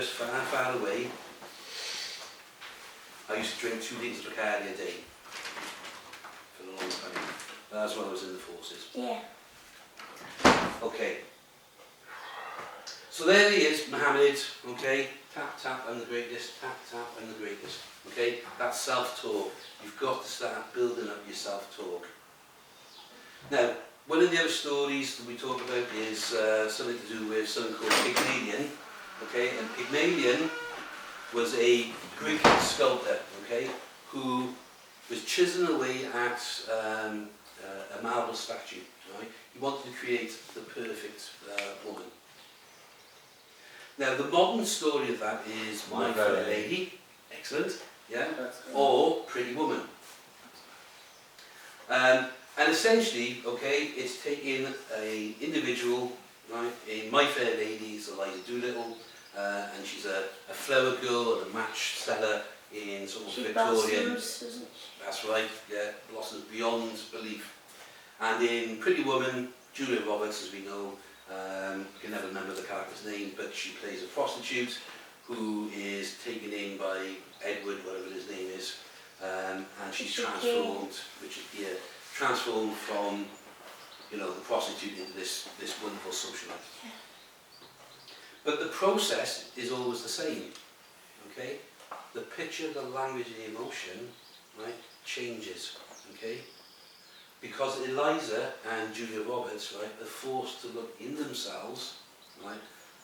universe far, far away, I used to drink 2 litres of Bacardi a day for a long time. That's when I was in the forces. Yeah. Okay. So there he is, Muhammad, okay? Tap, tap, I'm the greatest. Tap, tap, I'm the greatest. Okay? That's self-talk. You've got to start building up your self-talk. Now, one of the other stories that we talk about is something to do with something called Pygmalion. Okay? And Pygmalion was a Greek sculptor, okay, who was chiseling away at a marble statue. Right? He wanted to create the perfect woman. Now, the modern story of that is My Fair Lady, excellent, yeah, or Pretty Woman. And essentially, okay, it's taking an individual, right, in My Fair Lady is Eliza Doolittle, and she's a flower girl and a match seller in sort of Victorian. Blossoms, that's right, yeah, blossoms beyond belief. And in Pretty Woman, Julia Roberts, as we know, I can never remember the character's name, but she plays a prostitute who is taken in by Edward, whatever his name is, and she's transformed, transformed from, you know, the prostitute into this wonderful socialite. Yeah. But the process is always the same, okay? The picture, the language, and the emotion, right, changes, okay? Because Eliza and Julia Roberts, right, are forced to look in themselves, right,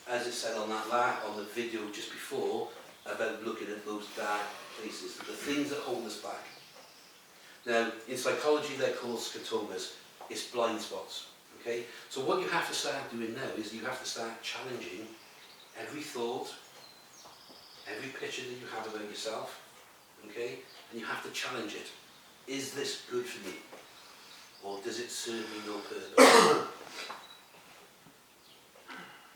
as it said on on the video just before, about looking at those dark places, the things that hold us back. Now, in psychology, they're called scotomas. It's blind spots, okay? So what you have to start doing now is you have to start challenging every thought, every picture that you have about yourself, okay? And you have to challenge it. Is this good for me? Or does it serve me no purpose?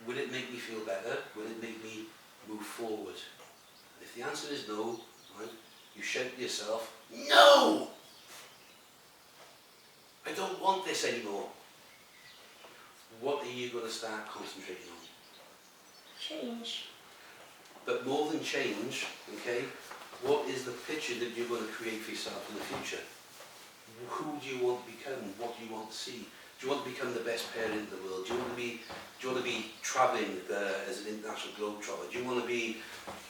Will it make me feel better? Will it make me move forward? And if the answer is no, right, you shout to yourself, no! I don't want this anymore. What are you going to start concentrating on? Change. But more than change, okay, what is the picture that you're going to create for yourself in the future? Who do you want to become? What do you want to see? Do you want to become the best parent in the world? Do you want to be travelling as an international globetrotter? Do you want to be,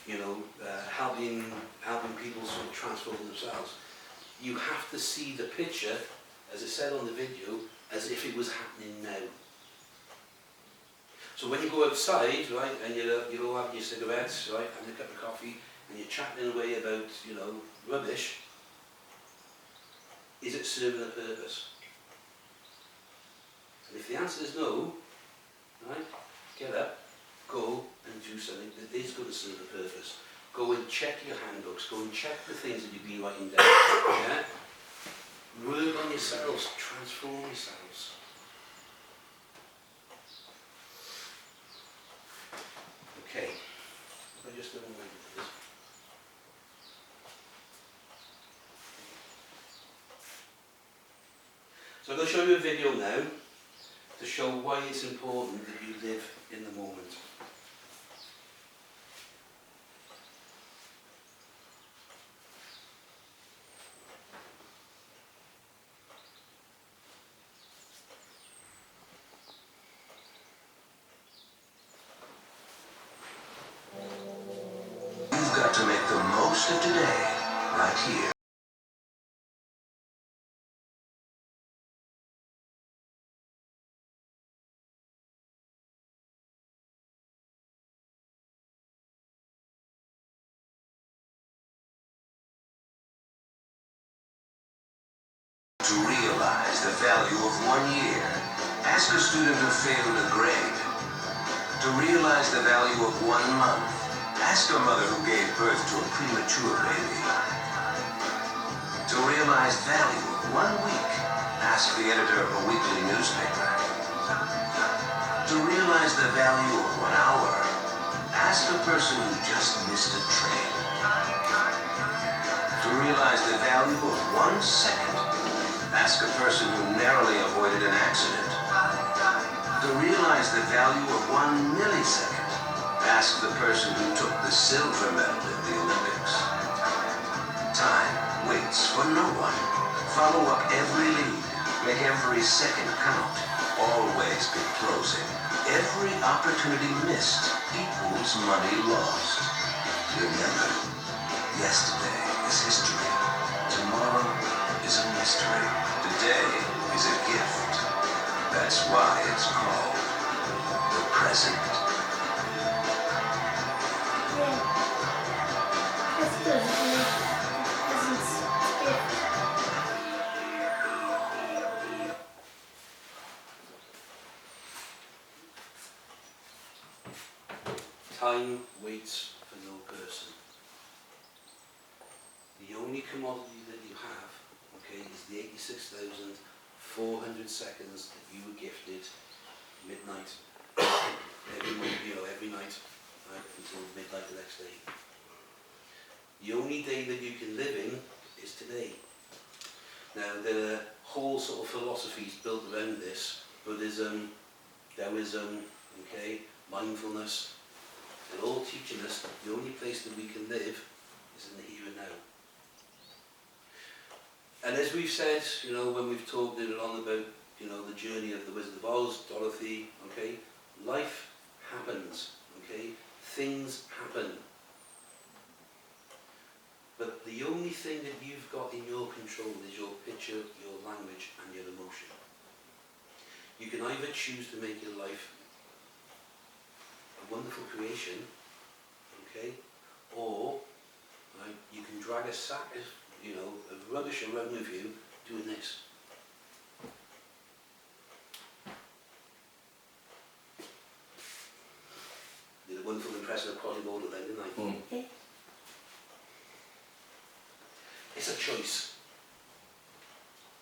you know, helping people sort of transform themselves? You have to see the picture, as I said on the video, as if it was happening now. So when you go outside, right, and you're all having your cigarettes, right, and a cup of coffee, and you're chatting away about, you know, rubbish, is it serving a purpose? And if the answer is no, right, get up, go and do something that is going to serve a purpose. Go and check your handbooks, go and check the things that you've been writing down, yeah? Work on yourselves, transform yourselves. Okay, I just don't remember this. So I'm going to show you a video now to show why it's important that you live in the moment. You've got to make the most of today, right here. To realize the value of 1 year, ask a student who failed a grade. To realize the value of 1 month, ask a mother who gave birth to a premature baby. To realize value of 1 week, ask the editor of a weekly newspaper. To realize the value of 1 hour, ask a person who just missed a train. To realize the value of 1 second, ask a person who narrowly avoided an accident. To realize the value of 1 millisecond, Ask the person who took the silver medal at the Olympics. Time waits for no one. Follow up every lead. Make every second count. Always be closing. Every opportunity missed equals money lost. Remember, yesterday is history. Tomorrow is a mystery. Today is a gift. That's why it's called the present. Yeah. That's good. Presents gift. Time waits for no person. The only commodity that you have, okay, is the 86,400 seconds that you were gifted midnight, every night, right, until midnight the next day. The only day that you can live in is today. Now there are whole sort of philosophies built around this: Buddhism, Taoism, okay, mindfulness. They're all teaching us that the only place that we can live is in the here and now. And as we've said, you know, when we've talked later on about, you know, the journey of the Wizard of Oz, Dorothy, okay, life happens, okay, things happen. But the only thing that you've got in your control is your picture, your language, and your emotion. You can either choose to make your life a wonderful creation, okay, or right, you can drag a sack of, you know, of rubbish around with you doing this. Did a wonderful impression of Quasimodo then, didn't I? Yeah. It's a choice.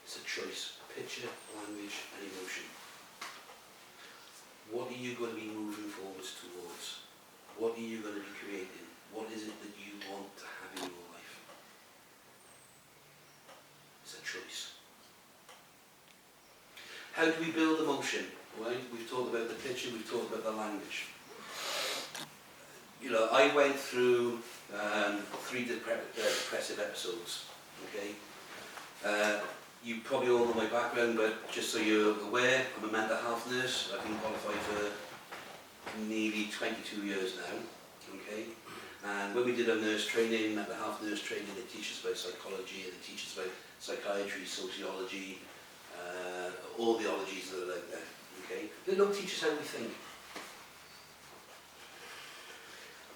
It's a choice. Picture, language, and emotion. What are you going to be moving forwards towards? What are you going to be creating? What is it that you want to have in your life? It's a choice. How do we build emotion? Right? We've talked about the picture, we've talked about the language. You know, I went through 3 depressive episodes, okay? You probably all know my background, but just so you're aware, I'm a mental health nurse. I've been qualified for nearly 22 years now, okay? And when we did our nurse training, mental health nurse training, they teach us about psychology, and they teach us about psychiatry, sociology, all the ologies that are out there, okay? They don't teach us how we think.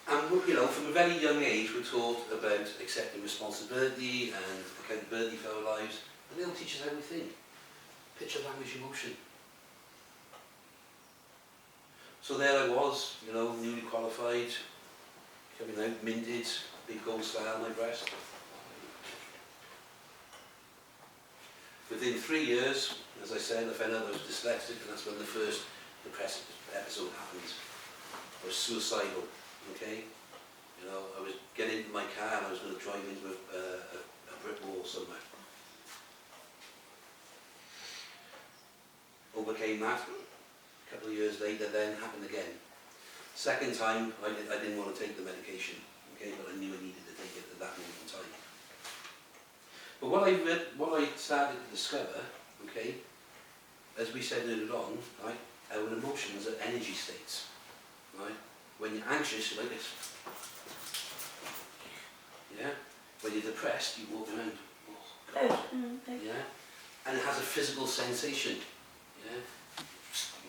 And, you know, from a very young age, we're taught about accepting responsibility and accountability for our lives, but they don't teach us how we think. Picture, language, emotion. So there I was, you know, newly qualified, coming out, minted, big gold star on my breast. Within 3 years, as I said, I found out I was dyslexic, and that's when the first depressive episode happened. I was suicidal. Okay, you know, I was getting into my car and I was going to drive into a brick wall somewhere. Overcame that. A couple of years later, then happened again. Second time, I didn't want to take the medication, okay, but I knew I needed to take it at that moment in time. But what I started to discover, okay, as we said earlier on, right, our emotions are energy states, right? When you're anxious, you're like this. Yeah? When you're depressed, you walk around. Oh, God. Yeah? And it has a physical sensation. Yeah?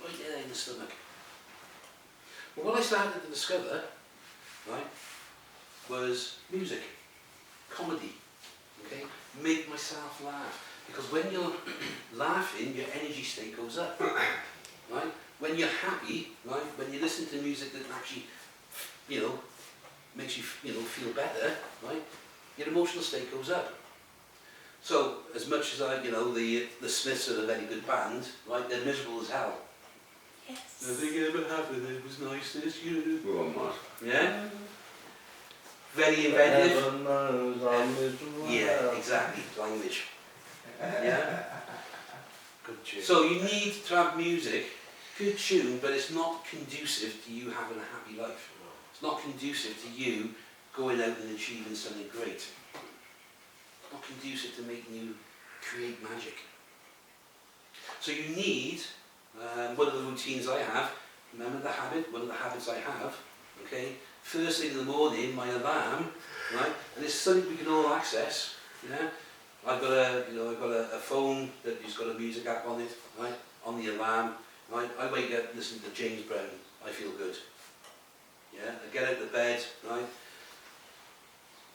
Right there in the stomach. Well, what I started to discover, right, was music. Comedy. Okay? Make myself laugh. Because when you're laughing, your energy state goes up. Right? When you're happy, right, when you listen to music that actually, you know, makes you, you know, feel better, right, your emotional state goes up. So, as much as you know, the Smiths are a very good band, right, they're miserable as hell. Yes. Nothing ever happened, it was nice this year. Well, I'm not. Yeah? Very inventive. Heaven knows I'm miserable. Yeah, exactly, language. Yeah? Good tune. So you need to have music, good tune, but it's not conducive to you having a happy life. not conducive to you going out and achieving something great. It's not conducive to making you create magic. So you need, one of the routines I have, remember the habit, one of the habits I have, okay, first thing in the morning, my alarm, right, and it's something we can all access, yeah. I've got a phone that has got a music app on it, right, on the alarm, right. I wake up, listen to James Brown, I feel good, yeah. I get out of bed, right,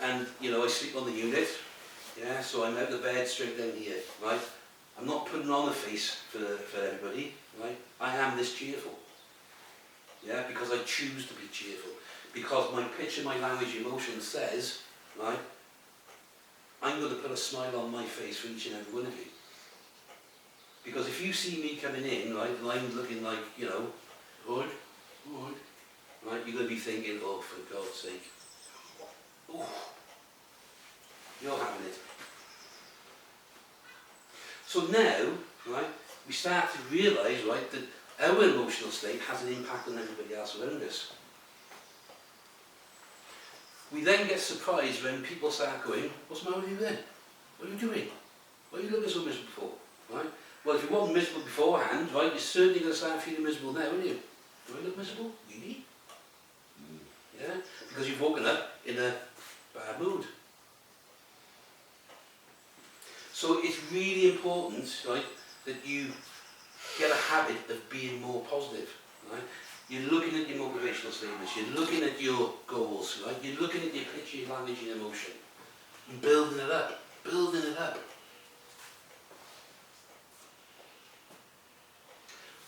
and I sleep on the unit, yeah. So I'm out of bed straight down here, right. I'm not putting on a face for everybody, right. I am this cheerful, yeah, because I choose to be cheerful, because my picture, my language, emotion says, right, I'm going to put a smile on my face for each and every one of you. Because if you see me coming in, right, and I'm looking like, good, right, you're going to be thinking, oh, for God's sake, oh, you're having it. So now, right, we start to realise, right, that our emotional state has an impact on everybody else around us. We then get surprised when people start going, what's the matter with you then? What are you doing? Why are you looking so miserable for? Right? Well, if you wasn't miserable beforehand, right, you're certainly going to start feeling miserable now, aren't you? Do I look miserable? Really? Yeah? Because you've woken up in a bad mood. So it's really important, right, that you get a habit of being more positive, right? You're looking at your motivational statements, you're looking at your goals, right? You're looking at your picture, your language, your emotion, and building it up, building it up.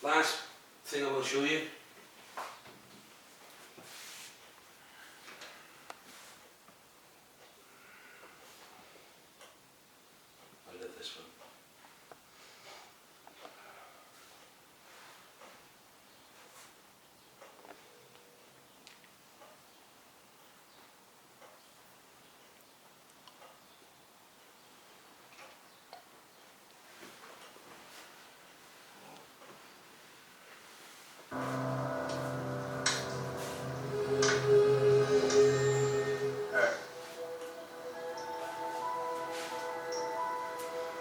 Last thing I will show you. I love this one.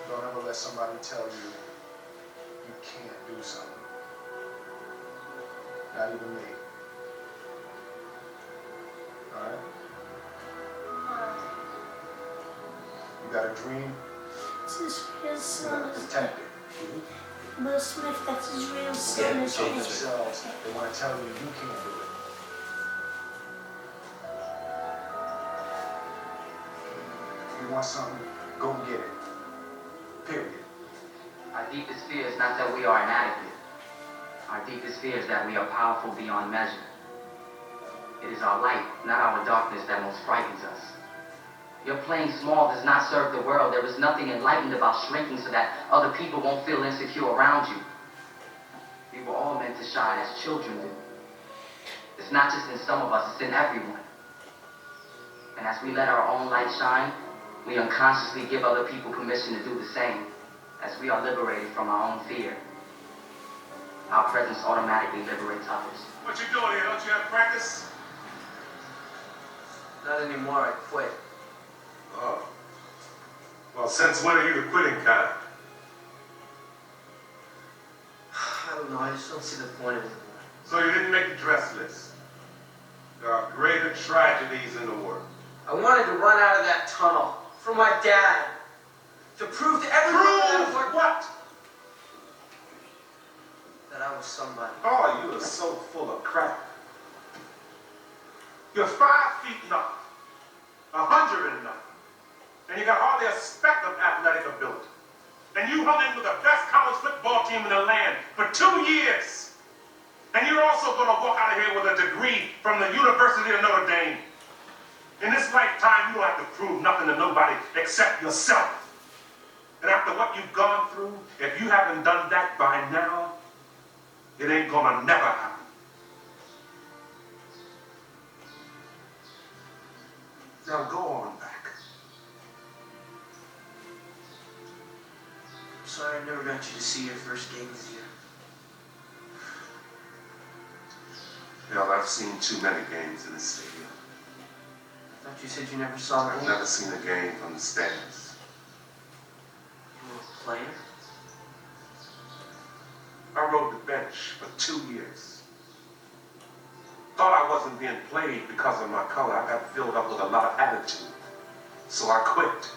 Don't ever let somebody tell you you can't do something. Not even me. Alright? You got a dream? It's his real You son. gotta protect it. Will Smith, that's his real son. Yeah, Is Tell James. themselves, they want to tell you you can't do it. If you want something, go get it. Period. Our deepest fear is not that we are inadequate. Our deepest fear is that we are powerful beyond measure. It is our light, not our darkness, that most frightens us. Your playing small does not serve the world. There is nothing enlightened about shrinking so that other people won't feel insecure around you. We were all meant to shine as children do. It's not just in some of us, it's in everyone. And as we let our own light shine, we unconsciously give other people permission to do the same, as we are liberated from our own fear. Our presence automatically liberates others. What you doing here? Don't you have practice? Not anymore, I quit. Oh. Well, since when are you the quitting kind? I don't know, I just don't see the point of it. So you didn't make the dress list. There are greater tragedies in the world. I wanted to run out of that tunnel for my dad. To prove to everyone Prove what? that I was somebody. Oh, you are so full of crap. You're 5 feet nothing, 100 and nothing, and you got hardly a speck of athletic ability. And you hung in with the best college football team in the land for 2 years. And you're also going to walk out of here with a degree from the University of Notre Dame. In this lifetime, you don't have to prove nothing to nobody except yourself. And after what you've gone through, if you haven't done that by now, it ain't gonna never happen. Now go on back. I'm sorry I never got you to see your first game with you. Hell, I've seen seen too many games in the stadium. I thought you said you never saw a I've game. never seen a game from the stands. You were a player? I rode the bench for 2 years. Thought I wasn't being played because of my color. I got filled up with a lot of attitude. So I quit.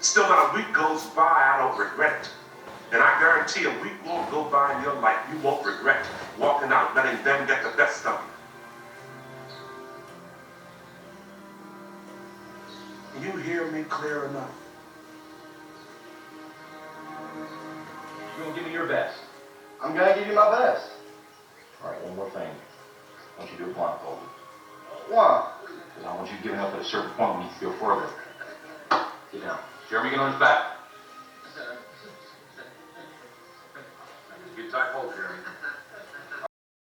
Still not a week goes by, I don't regret it. And I guarantee a week won't go by in your life you won't regret walking out, letting them get the best of you. You hear me clear enough? You're gonna give me your best. I'm gonna give you my best. All right, one more thing. I want you to do it blindfolded. Why? Because I want you giving up at a certain point. We need to go further. Get down. Jeremy, get on his back. Get tight hold here.